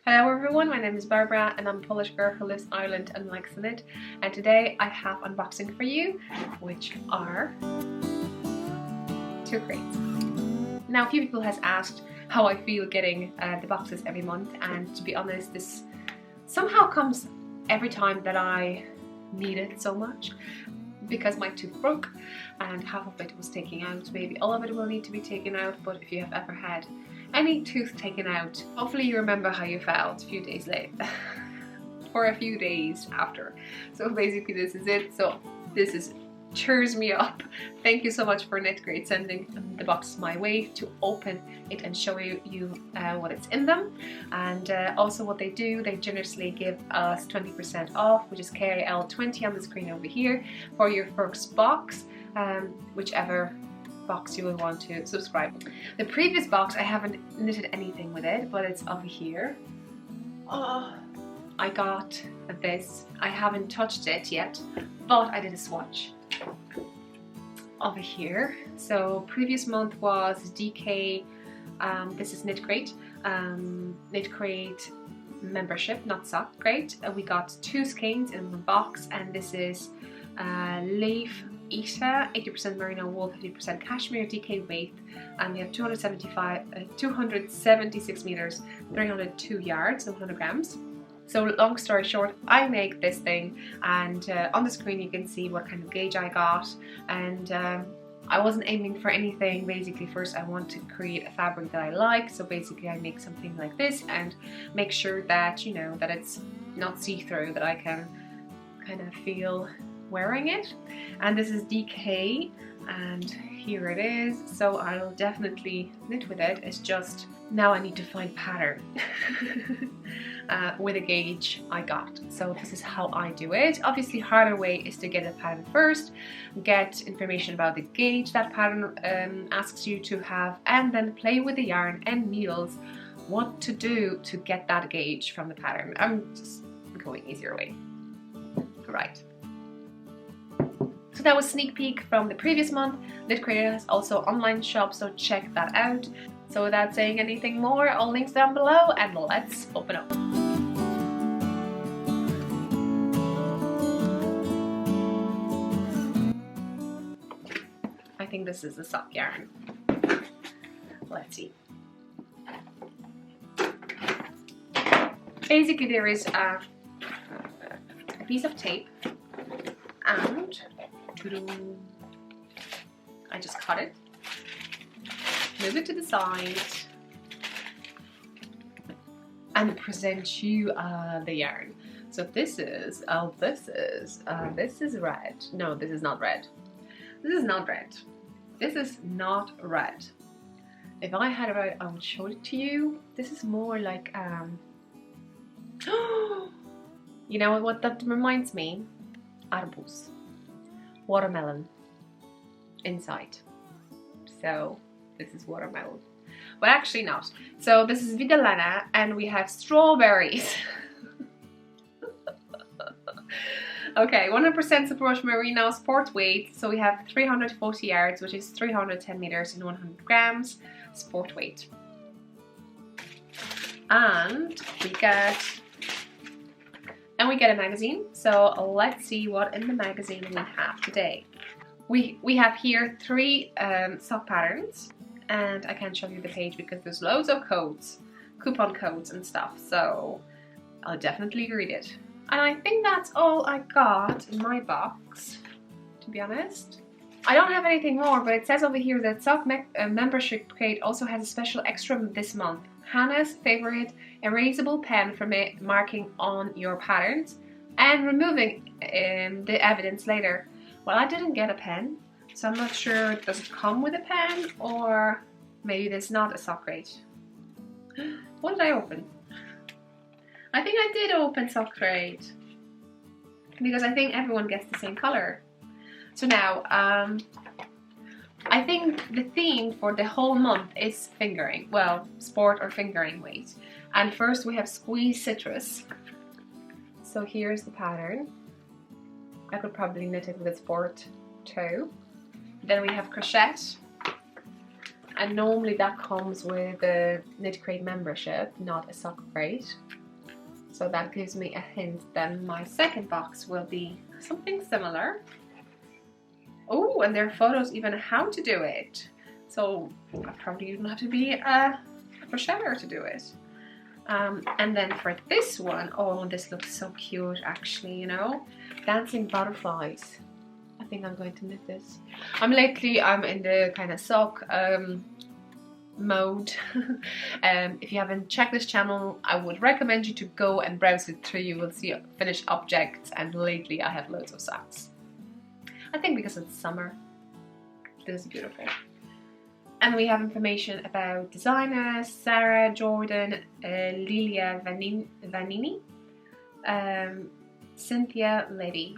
Hello everyone, my name is Barbara and I'm a Polish girl who lives in Ireland and likes to knit, and today I have unboxing for you, which are two crates. Now a few people has asked how I feel getting the boxes every month, and to be honest, this somehow comes every time that I need it so much, because my tooth broke and half of it was taken out. Maybe all of it will need to be taken out, but if you have ever had any tooth taken out, hopefully you remember how you felt a few days later or a few days after. So basically this is it. So this cheers me up. Thank you so much for KnitCrate sending the boxes my way to open it and show you what it's in them, and also what they do. They generously give us 20% off, which is KL20 on the screen over here, for your first box, whichever box you will want to subscribe. The previous box I haven't knitted anything with it, but it's over here. I got this. I haven't touched it yet, but I did a swatch over here. So previous month was DK, this is KnitCrate, KnitCrate membership, not KnitCrate. We got 2 skeins in one box, and this is Leaf Ita, 80% merino wool, 50% cashmere, DK weight, and we have 276 meters, 302 yards, so 100 grams. So long story short, I make this thing, and on the screen you can see what kind of gauge I got, and I wasn't aiming for anything. Basically, first I want to create a fabric that I like, so basically I make something like this and make sure that, you know, that it's not see-through, that I can kind of feel wearing it. And this is DK, and here it is. So I'll definitely knit with it. It's just now I need to find pattern with a gauge I got. So this is how I do it. Obviously harder way is to get a pattern first, get information about the gauge that pattern asks you to have, and then play with the yarn and needles what to do to get that gauge from the pattern. I'm just going easier way. Right. So that was sneak peek from the previous month. KnitCrate has also online shop, so check that out. So without saying anything more, all links down below, and let's open up. I think this is the sock yarn. Let's see. Basically there is a piece of tape, and I just cut it, move it to the side, and present you the yarn. So this is red. No, this is not red. This is not red. This is not red. If I had red, I would show it to you. This is more like you know what that reminds me? Arbuz. Watermelon inside. So this is watermelon, but actually not. So this is Vidalana, and we have strawberries. Okay, 100% superwash merino sport weight. So we have 340 yards, which is 310 meters and 100 grams sport weight. And we get a magazine. So let's see what in the magazine we have today. We have here 3 sock patterns, and I can't show you the page because there's loads of codes, coupon codes and stuff, so I'll definitely read it. And I think that's all I got in my box, to be honest. I don't have anything more, but it says over here that sock membership crate also has a special extra this month. Hannah's favorite erasable pen for marking on your patterns and removing the evidence later. Well, I didn't get a pen, so I'm not sure, does it come with a pen, or maybe there's not a sock crate. What did I open? I think I did open sock crate, because I think everyone gets the same color. So now, I think the theme for the whole month is fingering, well, sport or fingering weight. And first we have squeeze citrus. So here's the pattern. I could probably knit it with a sport too. Then we have crochet, and normally that comes with a KnitCrate membership, not a sock crate. So that gives me a hint that my second box will be something similar. Oh, and there are photos even how to do it. So I probably don't have to be a crocheter to do it. And then for this one, oh, this looks so cute actually, you know, dancing butterflies. I think I'm going to knit this. I'm in the kind of sock mode. If you haven't checked this channel, I would recommend you to go and browse it through. You will see finished objects, and lately I have loads of socks. I think because it's summer. This is beautiful. And we have information about designers: Sarah, Jordan, Lilia Vanini, Cynthia Levy.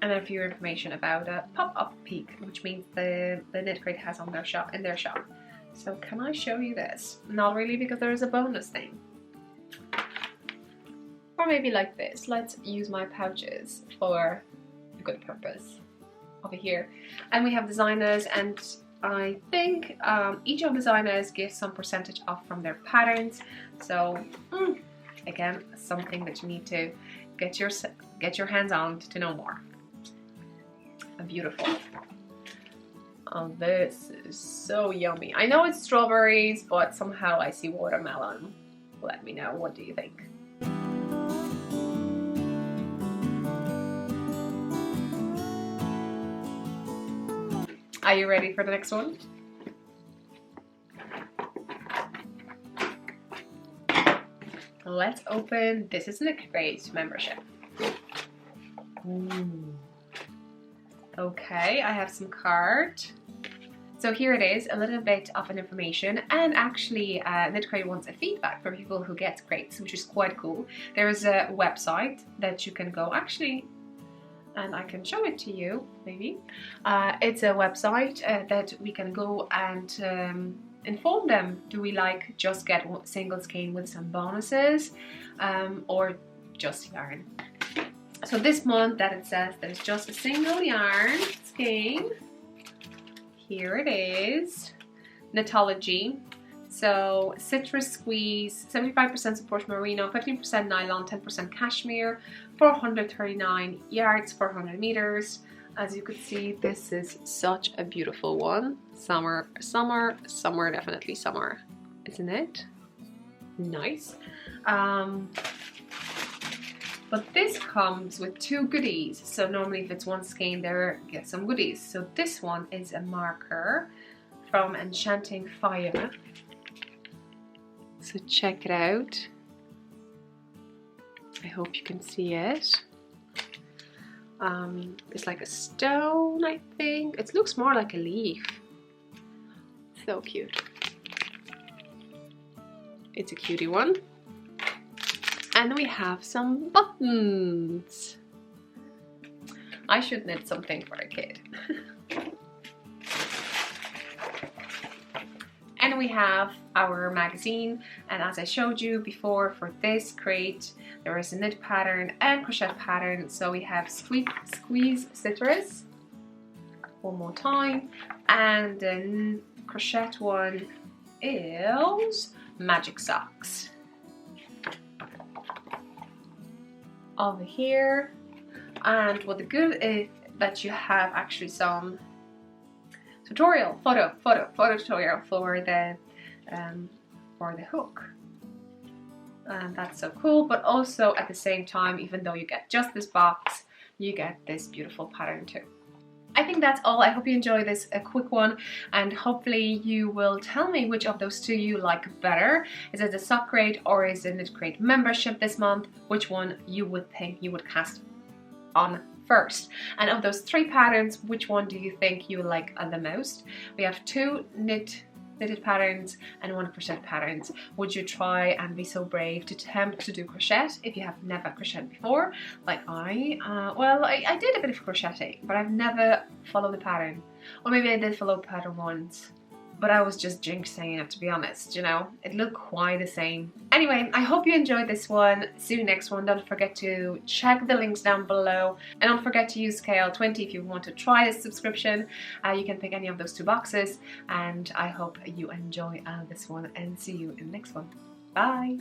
And a few information about a pop-up peek, which means the KnitCrate has on their shop, in their shop. So can I show you this? Not really, because there is a bonus thing. Or maybe like this. Let's use my pouches for a good purpose. Over here. And we have designers, and I think each of the designers gives some percentage off from their patterns. So again, something that you need to get your hands on to know more. Beautiful. Oh, this is so yummy. I know it's strawberries, but somehow I see watermelon. Let me know, what do you think? Are you ready for the next one? Let's open. This is KnitCrate membership. Ooh. Okay, I have some card. So here it is, a little bit of an information, and actually KnitCrate wants a feedback for people who get crates, which is quite cool. There is a website that you can go, actually, and I can show it to you, maybe. It's a website that we can go and inform them. Do we like just get a single skein with some bonuses, or just yarn? So this month that it says that it's just a single yarn skein. Here it is, Knitology. So citrus squeeze, 75% support merino, 15% nylon, 10% cashmere, 439 yards, 400 meters. As you could see, this is such a beautiful one. Summer, summer, summer, definitely summer, isn't it? Nice. But this comes with two goodies. So normally if it's one skein, there get some goodies. So this one is a marker from Enchanting Fire. So check it out. I hope you can see it. It's like a stone, I think. It looks more like a leaf. So cute. It's a cutie one. And we have some buttons. I should knit something for a kid. And we have our magazine, and as I showed you before, for this crate there is a knit pattern and crochet pattern. So we have squeeze citrus, one more time, and the crochet one is magic socks. Over here, and what the good is that you have actually some tutorial, photo tutorial for the hook, and that's so cool. But also at the same time, even though you get just this box, you get this beautiful pattern too. I think that's all. I hope you enjoy this a quick one, and hopefully you will tell me which of those two you like better. Is it the sock crate or is it KnitCrate membership this month? Which one you would think you would cast on first? And of those three patterns, which one do you think you like the most? We have two knitted patterns and one crochet patterns. Would you try and be so brave to attempt to do crochet if you have never crocheted before, like I? Well, I did a bit of crocheting, but I've never followed the pattern. Or maybe I did follow the pattern once. but I was just jinxing it, to be honest, you know. It looked quite the same. Anyway, I hope you enjoyed this one. See you next one. Don't forget to check the links down below, and don't forget to use KL20 if you want to try this subscription. You can pick any of those 2 boxes, and I hope you enjoy this one, and see you in the next one. Bye!